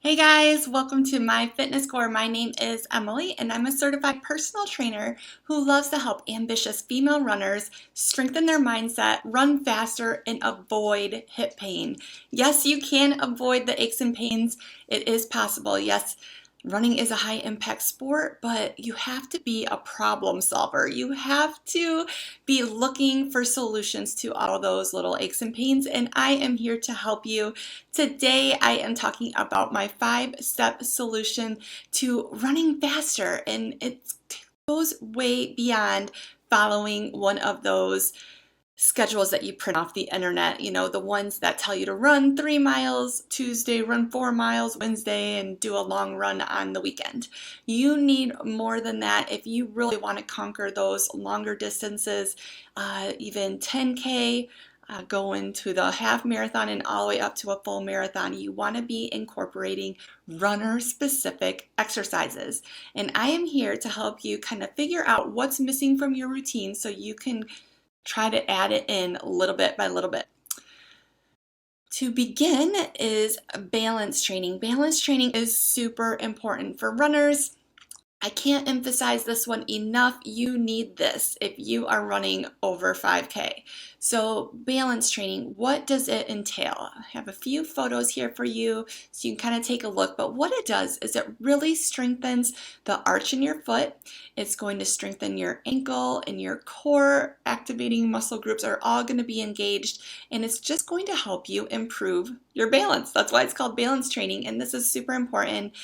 Hey guys, welcome to My Fitness Core. My name is Emily and I'm a certified personal trainer who loves to help ambitious female runners strengthen their mindset, run faster, and avoid hip pain. Yes, you can avoid the aches and pains. It is possible. Yes, running is a high impact sport, but you have to be a problem solver. You have to be looking for solutions to all those little aches and pains, and I am here to help you. Today, I am talking about my 5-step solution to running faster, and it goes way beyond following one of those schedules that you print off the internet, the ones that tell you to run 3 miles Tuesday, run 4 miles Wednesday, and do a long run on the weekend. You need more than that if you really want to conquer those longer distances, even 10K, going to the half marathon and all the way up to a full marathon. You want to be incorporating runner specific exercises. And I am here to help you kind of figure out what's missing from your routine so you can try to add it in little bit by little bit. To begin is balance training. Balance training is super important for runners. I can't emphasize this one enough. You need this if you are running over 5K. So balance training, what does it entail? I have a few photos here for you so you can kind of take a look, but what it does is it really strengthens the arch in your foot. It's going to strengthen your ankle and your core activating muscle groups are all going to be engaged, and it's just going to help you improve your balance. That's why it's called balance training, and this is super important.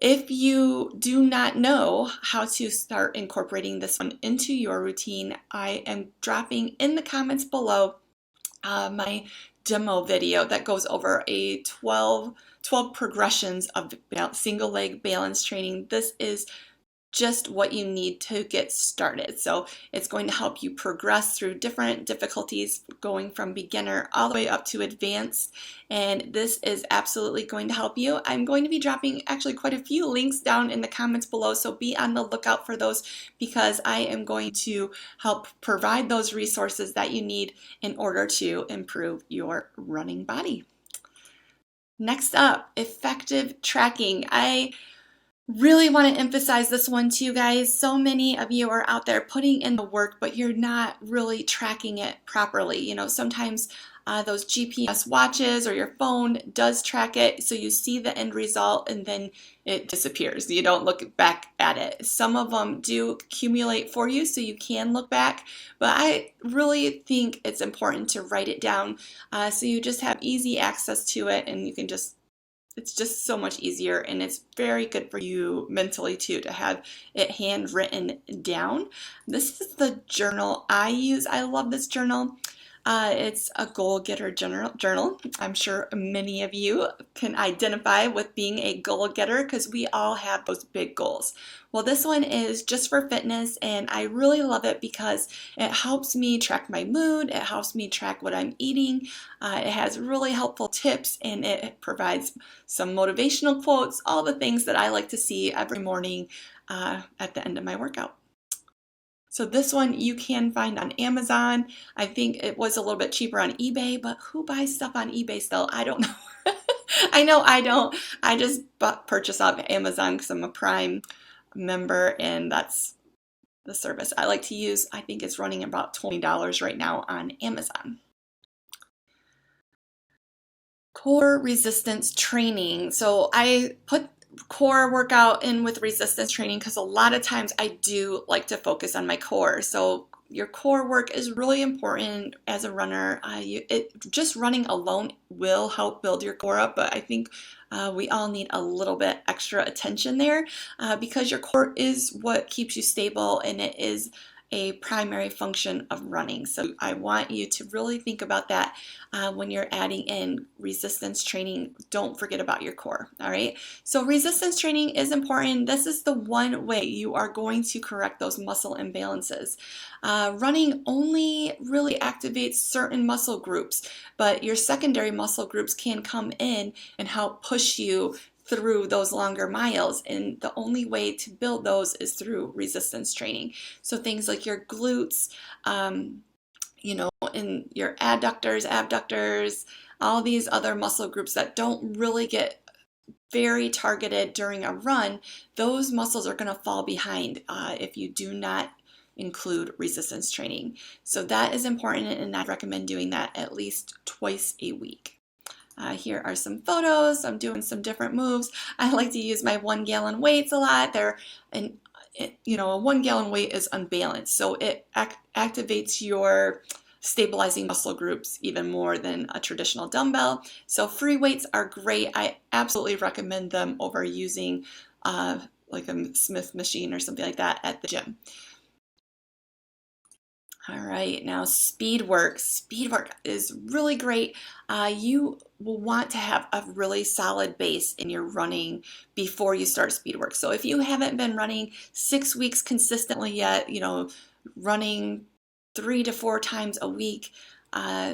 If you do not know how to start incorporating this one into your routine, I am dropping in the comments below my demo video that goes over a 12 progressions of single leg balance training. This is just what you need to get started. So it's going to help you progress through different difficulties, going from beginner all the way up to advanced. And this is absolutely going to help you. I'm going to be dropping actually quite a few links down in the comments below, so be on the lookout for those because I am going to help provide those resources that you need in order to improve your running body. Next up, effective tracking. I really want to emphasize this one to you guys. So many of you are out there putting in the work, but you're not really tracking it properly. Sometimes those GPS watches or your phone does track it, so you see the end result and then it disappears. You don't look back at it. Some of them do accumulate for you, so you can look back, but I really think it's important to write it down so you just have easy access to it and you can it's just so much easier, and it's very good for you mentally too to have it handwritten down. This is the journal I use. I love this journal. It's a goal getter journal. I'm sure many of you can identify with being a goal getter because we all have those big goals. Well, this one is just for fitness, and I really love it because it helps me track my mood. It helps me track what I'm eating. It has really helpful tips, and it provides some motivational quotes, all the things that I like to see every morning at the end of my workout. So this one you can find on Amazon. I think it was a little bit cheaper on eBay, but who buys stuff on eBay still? I don't know. I know I don't. I just purchase off Amazon because I'm a Prime member, and that's the service I like to use. I think it's running about $20 right now on Amazon. Core resistance training. So I put core workout in with resistance training because a lot of times I do like to focus on my core. So your core work is really important as a runner. Just running alone will help build your core up, but I think we all need a little bit extra attention there because your core is what keeps you stable, and it is a primary function of running. So I want you to really think about that when you're adding in resistance training. Don't forget about your core, all right? So resistance training is important. This is the one way you are going to correct those muscle imbalances. Running only really activates certain muscle groups, but your secondary muscle groups can come in and help push you through those longer miles, and the only way to build those is through resistance training. So things like your glutes, and your adductors, abductors, all these other muscle groups that don't really get very targeted during a run, those muscles are going to fall behind if you do not include resistance training. So that is important, and I recommend doing that at least twice a week. Here are some photos. I'm doing some different moves. I like to use my 1 gallon weights a lot. A 1 gallon weight is unbalanced, so it activates your stabilizing muscle groups even more than a traditional dumbbell. So free weights are great. I absolutely recommend them over using like a Smith machine or something like that at the gym. All right, now speed work. Speed work is really great. You will want to have a really solid base in your running before you start speed work. So if you haven't been running 6 weeks consistently yet, running 3 to 4 times a week,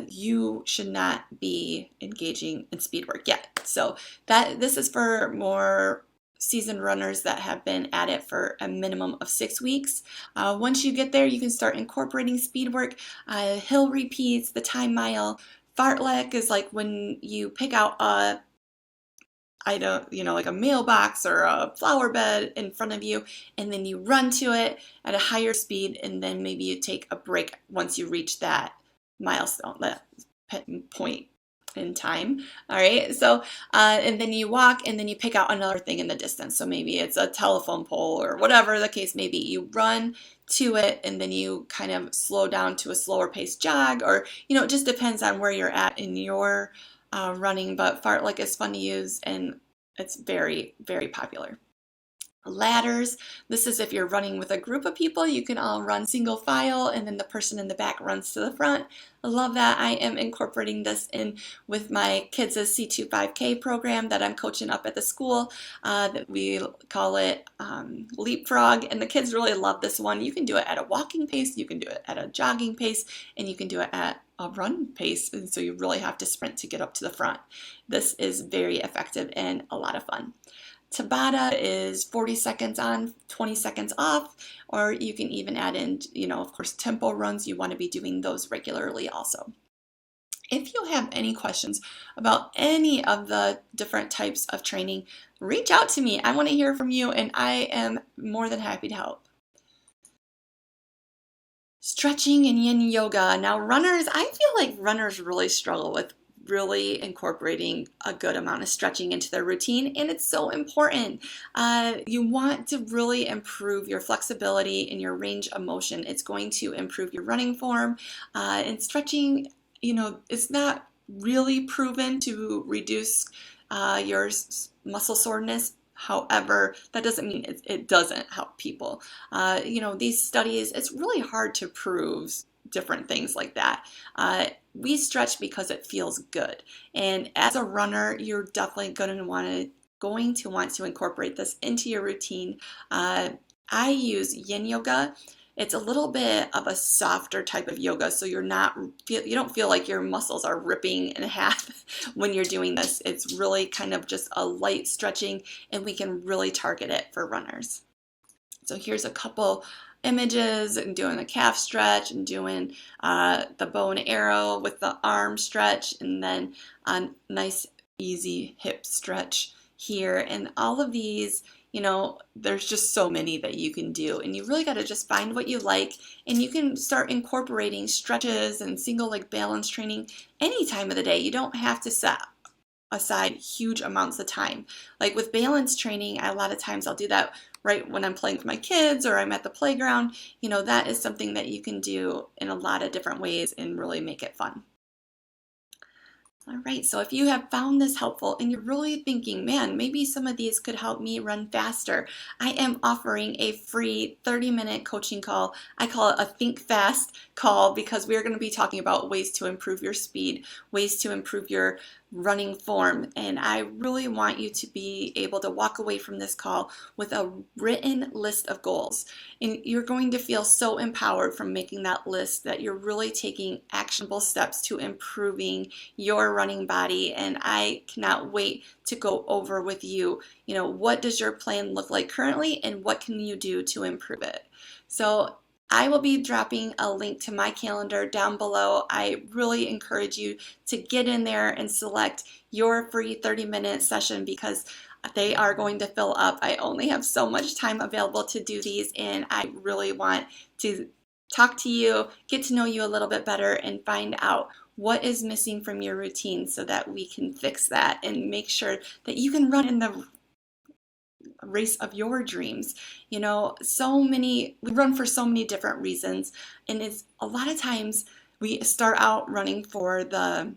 you should not be engaging in speed work yet. So this is for more seasoned runners that have been at it for a minimum of 6 weeks. Once you get there, you can start incorporating speed work, hill repeats, the time mile. Fartlek is like when you pick out like a mailbox or a flower bed in front of you, and then you run to it at a higher speed, and then maybe you take a break once you reach that milestone, that point in time. All right, so and then you walk, and then you pick out another thing in the distance. So maybe it's a telephone pole or whatever the case may be. You run to it, and then you kind of slow down to a slower pace jog, or it just depends on where you're at in your running. But Fartlek is fun to use, and it's very, very popular. Ladders. This is if you're running with a group of people, you can all run single file, and then the person in the back runs to the front. I love that. I am incorporating this in with my kids' C2 5K program that I'm coaching up at the school. That we call it Leapfrog, and the kids really love this one. You can do it at a walking pace, you can do it at a jogging pace, and you can do it at a run pace, and so you really have to sprint to get up to the front. This is very effective and a lot of fun. Tabata is 40 seconds on, 20 seconds off, or you can even add in, of course, tempo runs. You want to be doing those regularly also. If you have any questions about any of the different types of training, reach out to me. I want to hear from you, and I am more than happy to help. Stretching and yin yoga. Now, I feel like runners really struggle with really incorporating a good amount of stretching into their routine, and it's so important. You want to really improve your flexibility and your range of motion. It's going to improve your running form, and stretching, it's not really proven to reduce your muscle soreness. However, that doesn't mean it doesn't help people. These studies, it's really hard to prove different things like that. We stretch because it feels good. And as a runner, you're definitely going to want to incorporate this into your routine. I use yin yoga. It's a little bit of a softer type of yoga, so you don't feel like your muscles are ripping in half when you're doing this. It's really kind of just a light stretching, and we can really target it for runners. So here's a couple images and doing the calf stretch and doing the bow and arrow with the arm stretch, and then a nice easy hip stretch here. And all of these, there's just so many that you can do, and you really got to just find what you like, and you can start incorporating stretches and single leg balance training any time of the day. You don't have to set aside huge amounts of time. Like with balance training, a lot of times I'll do that right when I'm playing with my kids or I'm at the playground. That is something that you can do in a lot of different ways and really make it fun. All right, so if you have found this helpful and you're really thinking, man, maybe some of these could help me run faster, I am offering a free 30-minute coaching call. I call it a Think Fast call, because we're going to be talking about ways to improve your speed, ways to improve your running form, and I really want you to be able to walk away from this call with a written list of goals. And you're going to feel so empowered from making that list that you're really taking actionable steps to improving your running body. And I cannot wait to go over with you, what does your plan look like currently, and what can you do to improve it? So I will be dropping a link to my calendar down below. I really encourage you to get in there and select your free 30-minute session because they are going to fill up. I only have so much time available to do these, and I really want to talk to you, get to know you a little bit better, and find out what is missing from your routine so that we can fix that and make sure that you can run in the race of your dreams. You know, we run for so many different reasons, and it's a lot of times we start out running for the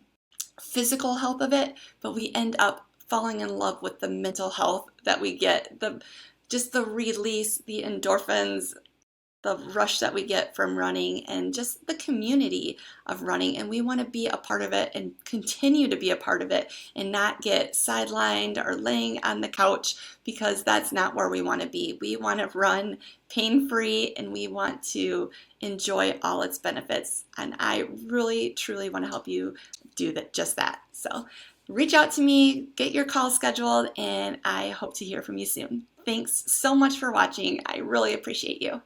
physical health of it, but we end up falling in love with the mental health that we get, the just the release, the endorphins, the rush that we get from running, and just the community of running. And we want to be a part of it and continue to be a part of it and not get sidelined or laying on the couch, because that's not where we want to be. We want to run pain-free, and we want to enjoy all its benefits. And I really, truly want to help you do that, just that. So reach out to me, get your call scheduled, and I hope to hear from you soon. Thanks so much for watching. I really appreciate you.